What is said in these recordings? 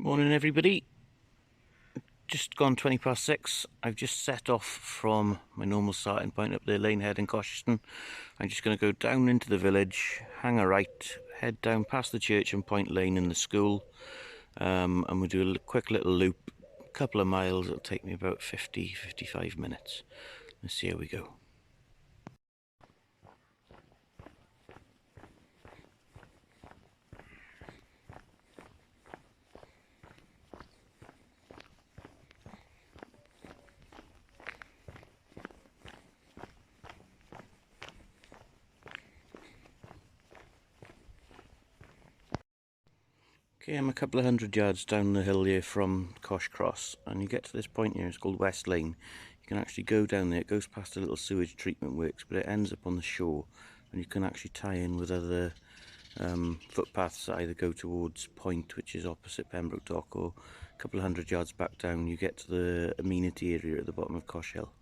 Morning everybody, just gone 20 past 6. I've just set off from my normal starting point up there, Lane Head and Cosheston. I'm just going to go down into the village, hang a right, head down past the church and Point Lane in the school, and we'll do a quick little loop, a couple of miles. It'll take me about 50-55 minutes. Let's see how we go. Okay, I'm a couple of 100 yards down the hill here from Cosh Cross, and you get to this point here, it's called West Lane. You can actually go down there, it goes past a little sewage treatment works, but it ends up on the shore, and you can actually tie in with other footpaths that either go towards Point, which is opposite Pembroke Dock, or a couple of 100 yards back down you get to the amenity area at the bottom of Cosh Hill.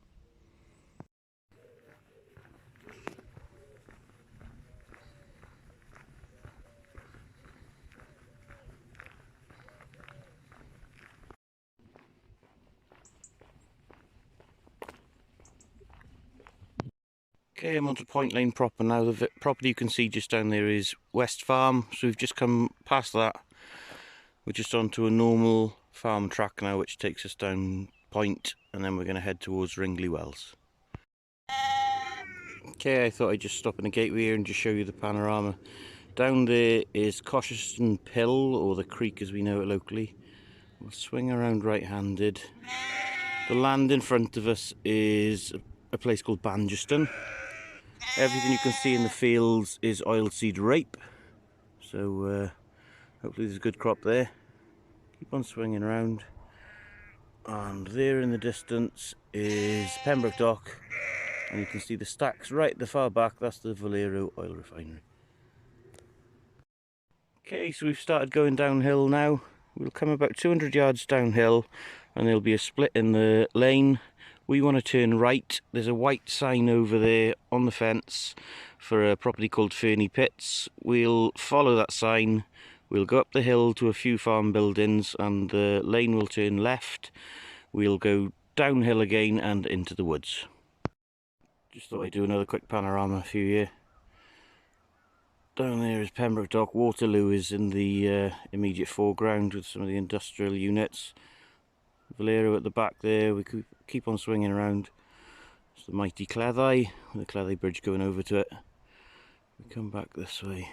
Okay, I'm onto Point Lane proper now. The property you can see just down there is West Farm, so we've just come past that. We're just onto a normal farm track now, which takes us down Point, and then we're going to head towards Ringley Wells. Okay, I thought I'd just stop in the gateway here and just show you the panorama. Down there is Cosheston Pill, or the creek as we know it locally. We'll swing around right-handed. The land in front of us is a place called Bangerston. Everything you can see in the fields is oilseed rape, so hopefully there's a good crop there. Keep on swinging around, and there in the distance is Pembroke Dock, and you can see the stacks right at the far back. That's the Valero oil refinery. Okay, so we've started going downhill now. We'll come about 200 yards downhill and there'll be a split in the lane. We want to turn right. There's a white sign over there on the fence for a property called Fernie Pits. We'll follow that sign. We'll go up the hill to a few farm buildings and the lane will turn left. We'll go downhill again and into the woods. Just thought I'd do another quick panorama for you here. Down there is Pembroke Dock. Waterloo is in the immediate foreground with some of the industrial units. Valero at the back there. We could keep on swinging around. It's the mighty Cleddau, with the Cleddau Bridge going over to it. We come back this way.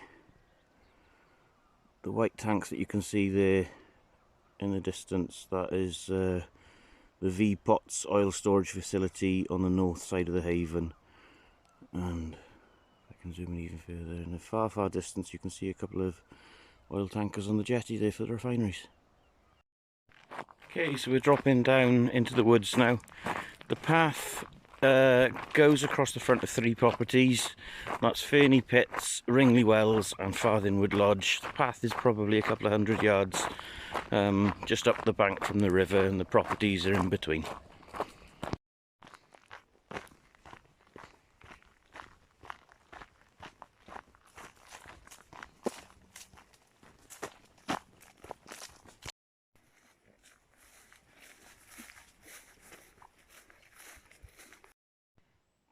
The white tanks that you can see there in the distance, that is the V Potts oil storage facility on the north side of the haven. And I can zoom in even further. In the far distance you can see a couple of oil tankers on the jetty there for the refineries. Okay, so we're dropping down into the woods now. The path goes across the front of three properties. That's Fernie Pits, Ringley Wells and Farthingwood Lodge. The path is probably a couple of 100 yards just up the bank from the river, and the properties are in between.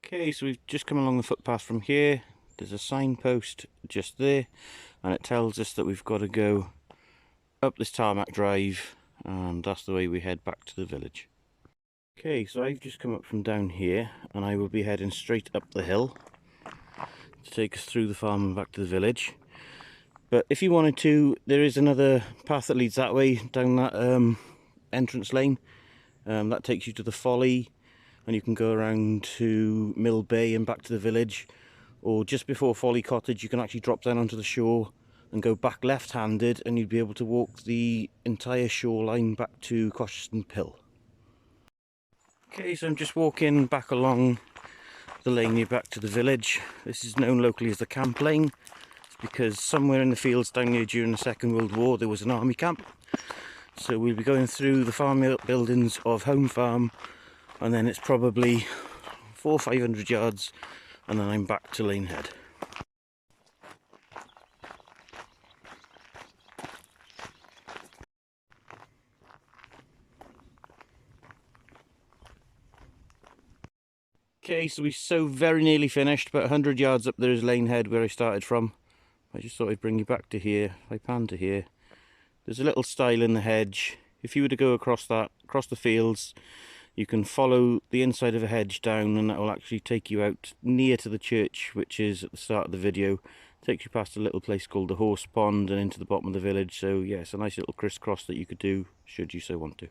Okay, so we've just come along the footpath from here. There's a signpost just there, and it tells us that we've got to go up this tarmac drive, and that's the way we head back to the village. Okay, so I've just come up from down here, and I will be heading straight up the hill to take us through the farm and back to the village. But if you wanted to, there is another path that leads that way, down that entrance lane. That takes you to the Folly, and you can go around to Mill Bay and back to the village, or just before Folly Cottage you can actually drop down onto the shore and go back left-handed, and you'd be able to walk the entire shoreline back to Cosheston Pill. Okay, so I'm just walking back along the lane here back to the village. This is known locally as the Camp Lane. It's because somewhere in the fields down here during the Second World War there was an army camp. So we'll be going through the farm buildings of Home Farm, and then it's probably 400 or 500 yards, and then I'm back to Lane Head. Okay, so we're so very nearly finished, about 100 yards up there is Lane Head where I started from. I just thought I'd bring you back to here. If I pan to here, there's a little stile in the hedge. If you were to go across that, across the fields, you can follow the inside of a hedge down and that will actually take you out near to the church, which is at the start of the video. Takes you past a little place called the Horse Pond and into the bottom of the village. So yeah, it's a nice little crisscross that you could do should you so want to.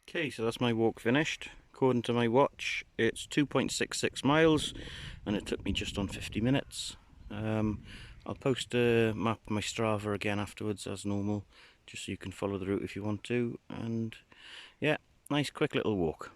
Okay, so that's my walk finished. According to my watch, it's 2.66 miles and it took me just on 50 minutes. I'll post a map of my Strava again afterwards as normal, just so you can follow the route if you want to. And yeah, nice quick little walk.